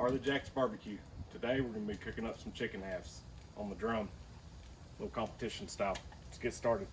Harlee-Jax barbecue. Today we're going to be cooking up some chicken halves on the drum, a little competition style. Let's get started.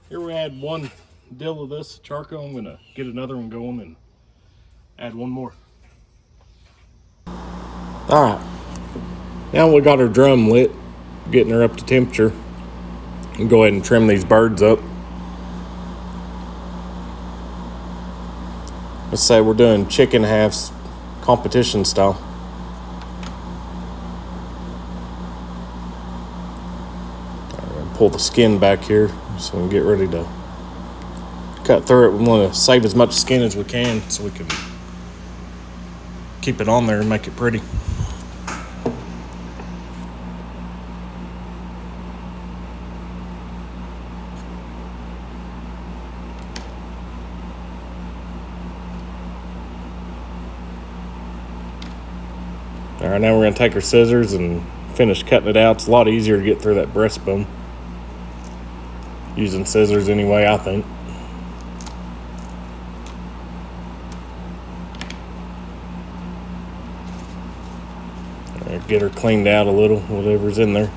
Here we add one dill of this charcoal. I'm going to get another one going and add one more. Alright, now we got our drum lit, getting her up to temperature. And go ahead and trim these birds up. Let's say we're doing chicken halves competition style. Pull the skin back here so we can get ready to cut through it. We want to save as much skin as we can so we can keep it on there and make it pretty. All right, now we're going to take our scissors and finish cutting it out. It's a lot easier to get through that breastbone using scissors anyway, I think. All right, get her cleaned out a little, whatever's in there.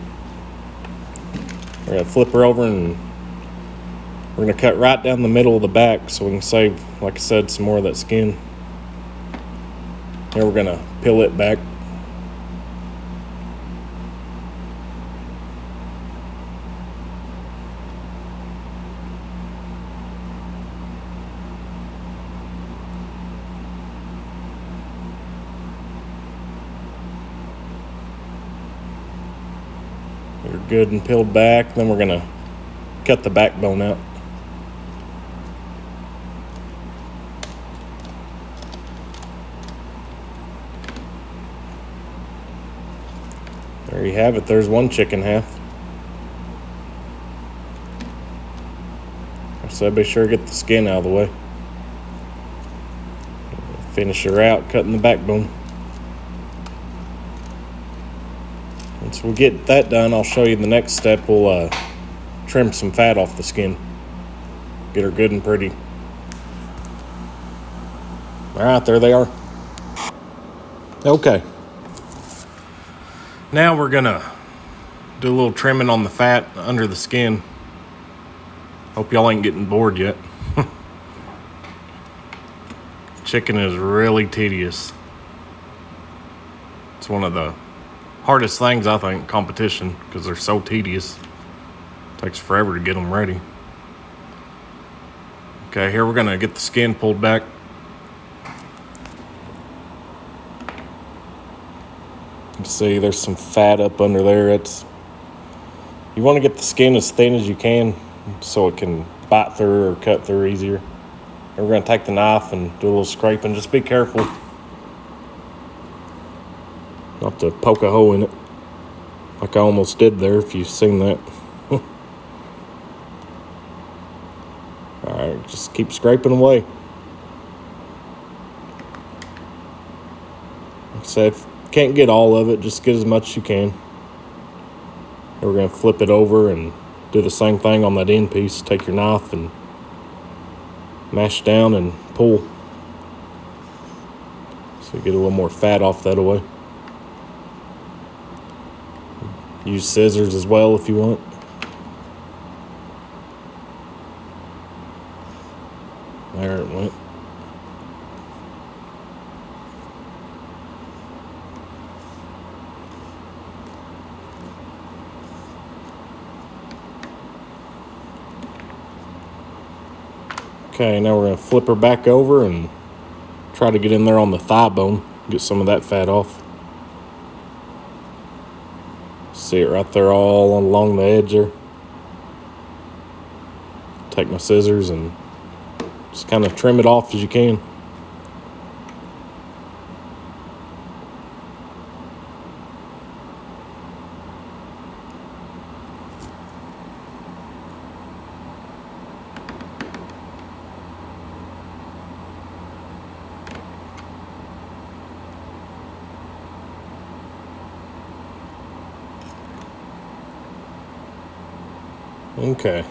We're going to flip her over and we're going to cut right down the middle of the back so we can save, like I said, some more of that skin. Now we're going to peel it back. They're good and peeled back. Then we're going to cut the backbone out. There you have it. There's one chicken half. So be sure to get the skin out of the way. Finish her out, cutting the backbone. Once we get that done, I'll show you the next step. We'll trim some fat off the skin. Get her good and pretty. All right, there they are. Okay. Now we're gonna do a little trimming on the fat under the skin. Hope y'all ain't getting bored yet. Chicken is really tedious. It's one of the hardest things, I think, competition, because they're so tedious. Takes forever to get them ready. Okay, here we're gonna get the skin pulled back. You can see there's some fat up under there. You want to get the skin as thin as you can so it can bite through or cut through easier. And we're going to take the knife and do a little scraping. Just be careful not to poke a hole in it, like I almost did there, if you've seen that. Alright, just keep scraping away. Like I said, if you can't get all of it, just get as much as you can. And we're going to flip it over and do the same thing on that end piece. Take your knife and mash down and pull. So you get a little more fat off that way. Use scissors as well if you want. There it went. Okay, now we're going to flip her back over and try to get in there on the thigh bone, get some of that fat off. See it right there all along the edge there. take my scissors and just kind of trim it off as you can. Okay.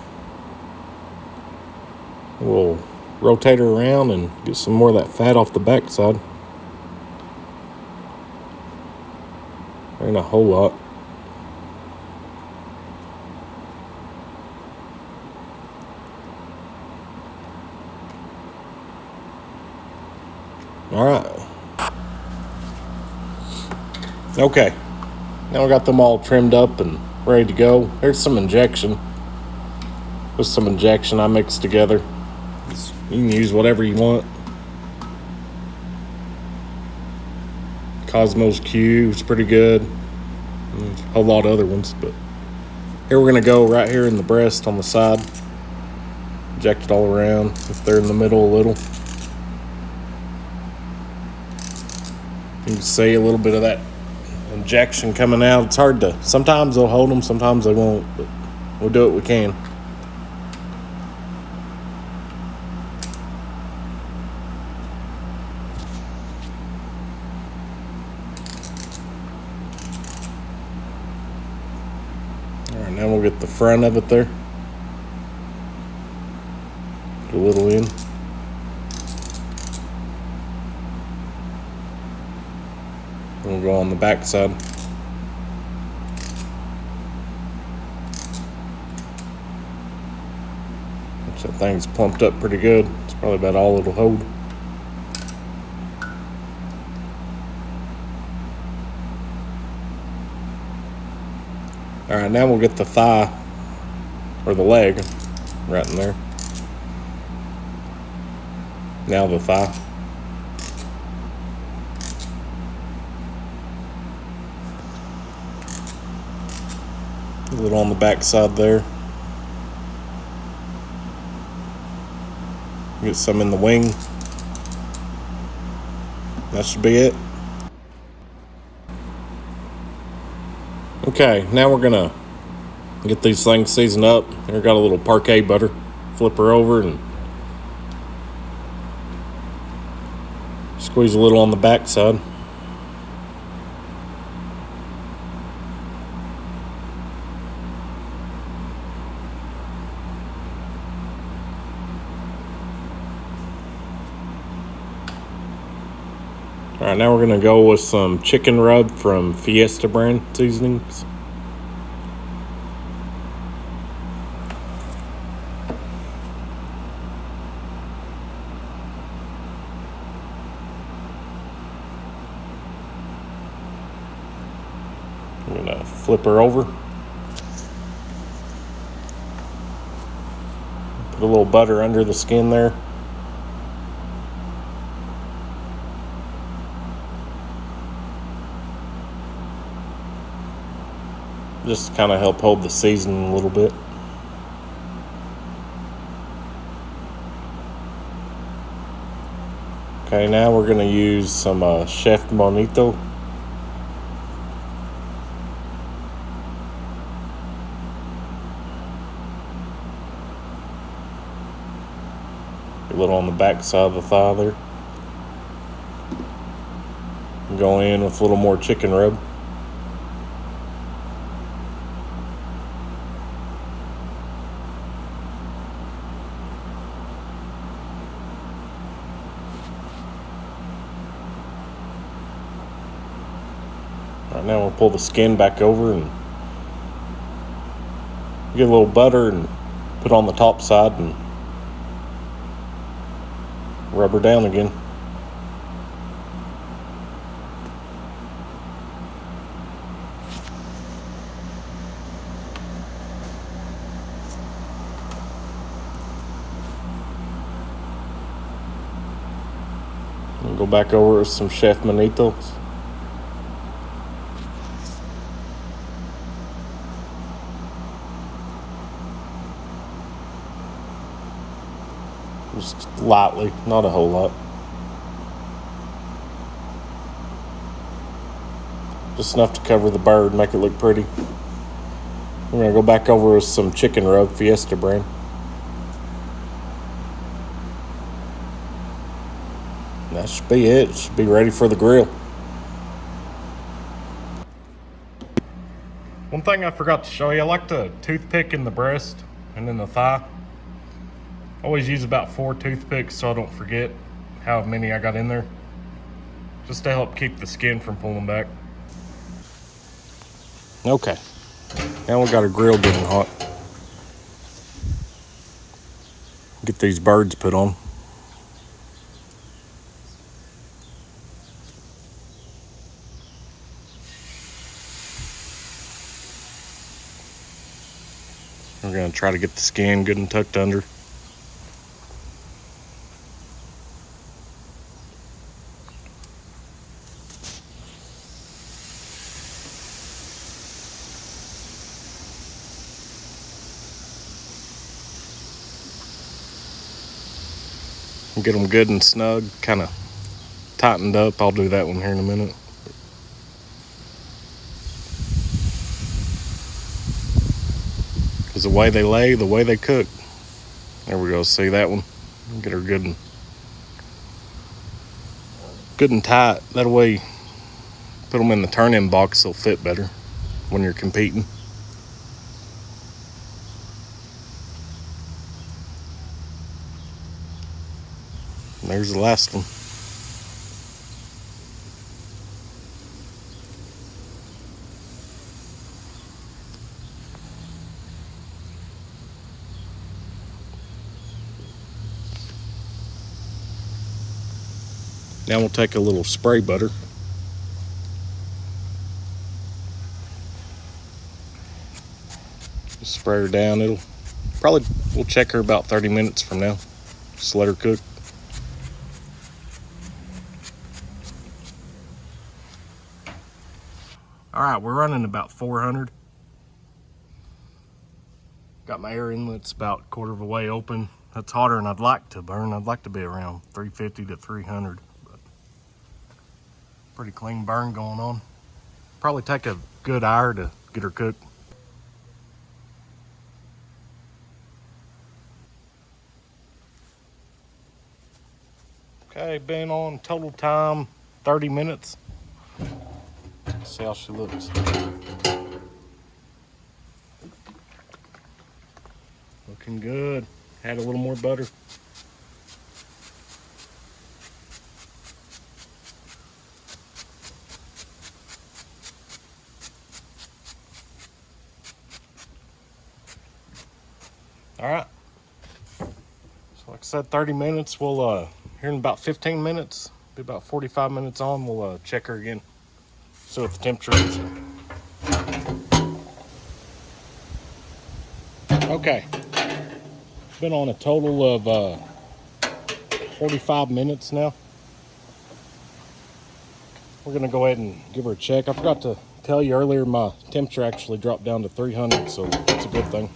We'll rotate her around and get some more of that fat off the back side. There ain't a whole lot. All right. Okay. Now we got them all trimmed up and ready to go. Here's some injection. With some injection I mixed together. You can use whatever you want. Cosmos Q is pretty good. There's a whole lot of other ones, but here we're gonna go right here in the breast on the side. Inject it all around. If they're in the middle a little, you can see a little bit of that injection coming out. It's hard to. Sometimes they'll hold them, sometimes they won't. But we'll do what we can. Alright, now we'll get the front of it there. Put a little in. We'll go on the back side. That thing's plumped up pretty good. It's probably about all it'll hold. Alright, now we'll get the thigh, or the leg, right in there. Now the thigh. A little on the back side there. Get some in the wing. That should be it. Okay, now we're gonna get these things seasoned up. Here, got a little parquet butter. Flip her over and squeeze a little on the back side. All right, now we're gonna go with some chicken rub from Fiesta brand seasonings. I'm gonna flip her over. Put a little butter under the skin there. Just to kind of help hold the seasoning a little bit. Okay, now we're going to use some Chef Bonito. A little on the back side of the thigh there. Go in with a little more chicken rub. Right, now we'll pull the skin back over and get a little butter and put on the top side and rub her down again. And go back over with some Chef Manitos. lightly, not a whole lot. Just enough to cover the bird, make it look pretty. We're gonna go back over with some chicken rub, Fiesta brand. And that should be it. It should be ready for the grill. One thing I forgot to show you, I like to toothpick in the breast and in the thigh. Always use about 4 toothpicks so I don't forget how many I got in there, just to help keep the skin from pulling back. Okay, now we got our grill getting hot. Get these birds put on. We're gonna try to get the skin good and tucked under. Get them good and snug, kind of tightened up. I'll do that one here in a minute. Because the way they lay, the way they cook. There we go, see that one? Get her good and tight. That way, put them in the turn-in box, they'll fit better when you're competing. And there's the last one. Now we'll take a little spray butter. Just spray her down. We'll check her about 30 minutes from now. Just let her cook. All right, we're running about 400. Got my air inlets about 1/4 of a way open. That's hotter than I'd like to burn. I'd like to be around 350 to 300. But pretty clean burn going on. Probably take a good hour to get her cooked. Okay, been on total time 30 minutes. Let's see how she looks. Looking good. Add a little more butter. All right. So like I said, 30 minutes. We'll, here in about 15 minutes, be about 45 minutes on, we'll check her again. See what the temperature is. Okay. Been on a total of 45 minutes now. We're gonna go ahead and give her a check. I forgot to tell you earlier, my temperature actually dropped down to 300, so that's a good thing.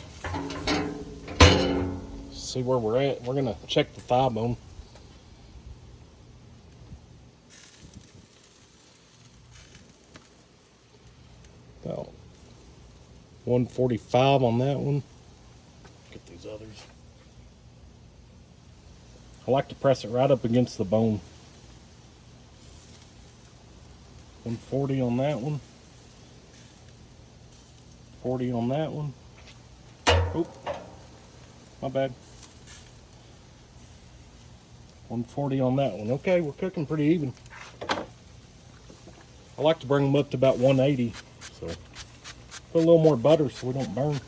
See where we're at. We're gonna check the thigh bone. About 145 on that one. Get these others. I like to press it right up against the bone. 140 on that one. 40 on that one. Oop, my bad. 140 on that one. Okay, we're cooking pretty even. I like to bring them up to about 180. So put a little more butter so we don't burn.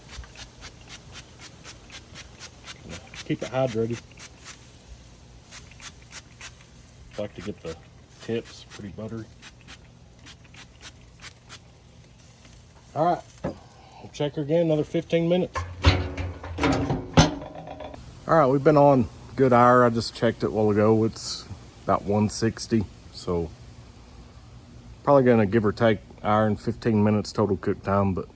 Keep it hydrated. Like to get the tips pretty buttery. All right, we'll check her again another 15 minutes. All right, we've been on good hour. I just checked it a while ago. It's about 160, so probably gonna give or take hour and 15 minutes total cook time, but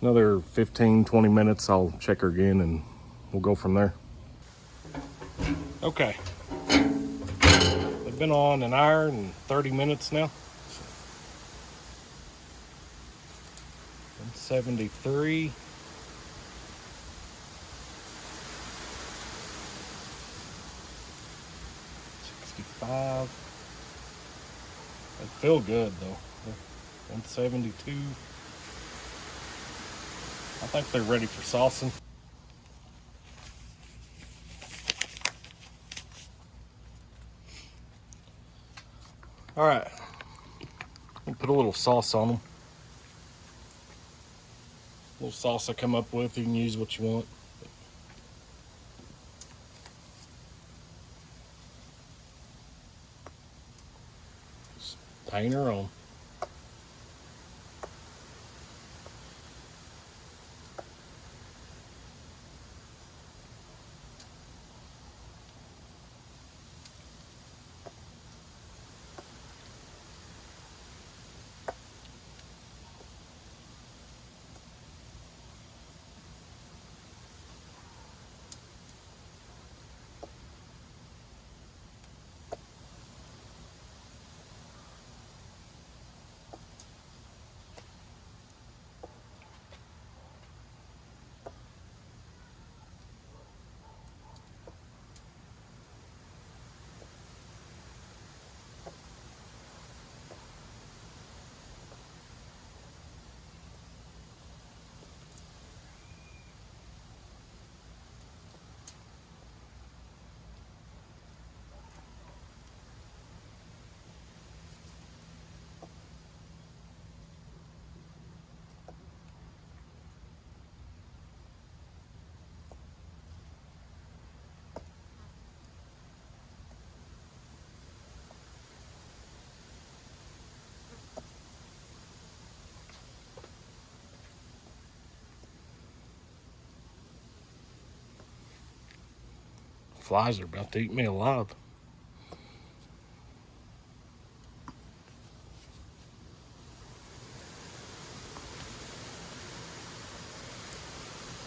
another 15, 20 minutes, I'll check her again and we'll go from there. Okay. They've been on an hour and 30 minutes now. 173. 65. They feel good though. 172. I think they're ready for saucing. All right, we'll put a little sauce on them. A little sauce I come up with, you can use what you want. Just paint her on. Flies are about to eat me alive.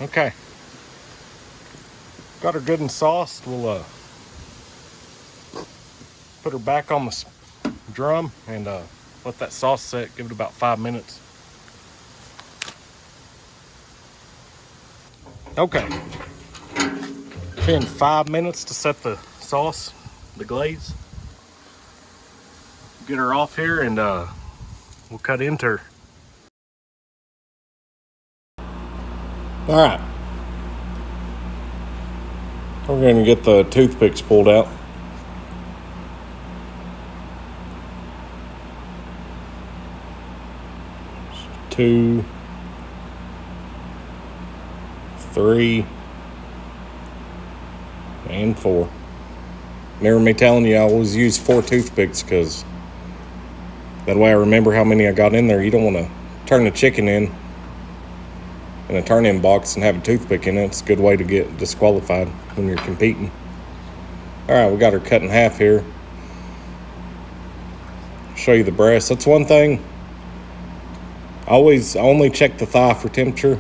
Okay, got her good and sauced. We'll put her back on the drum and let that sauce set. Give it about 5 minutes. Okay, been 5 minutes to set the sauce, the glaze. Get her off here and we'll cut into her. All right, we're going to get the toothpicks pulled out. Two, 3, and 4. Remember me telling you I always use 4 toothpicks because that way I remember how many I got in there. You don't want to turn the chicken in a turn-in box and have a toothpick in it. It's a good way to get disqualified when you're competing. All right, we got her cut in half here. Show you the breast. That's one thing. Always only check the thigh for temperature.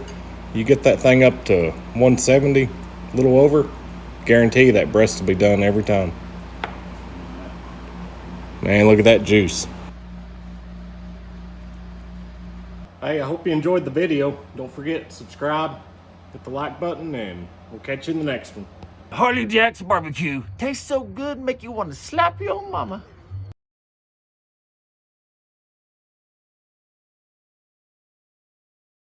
You get that thing up to 170, a little over, guarantee you that breast will be done every time. Man, look at that juice. Hey, I hope you enjoyed the video. Don't forget to subscribe, hit the like button, and we'll catch you in the next one. Harlee-Jax barbecue tastes so good, make you want to slap your mama.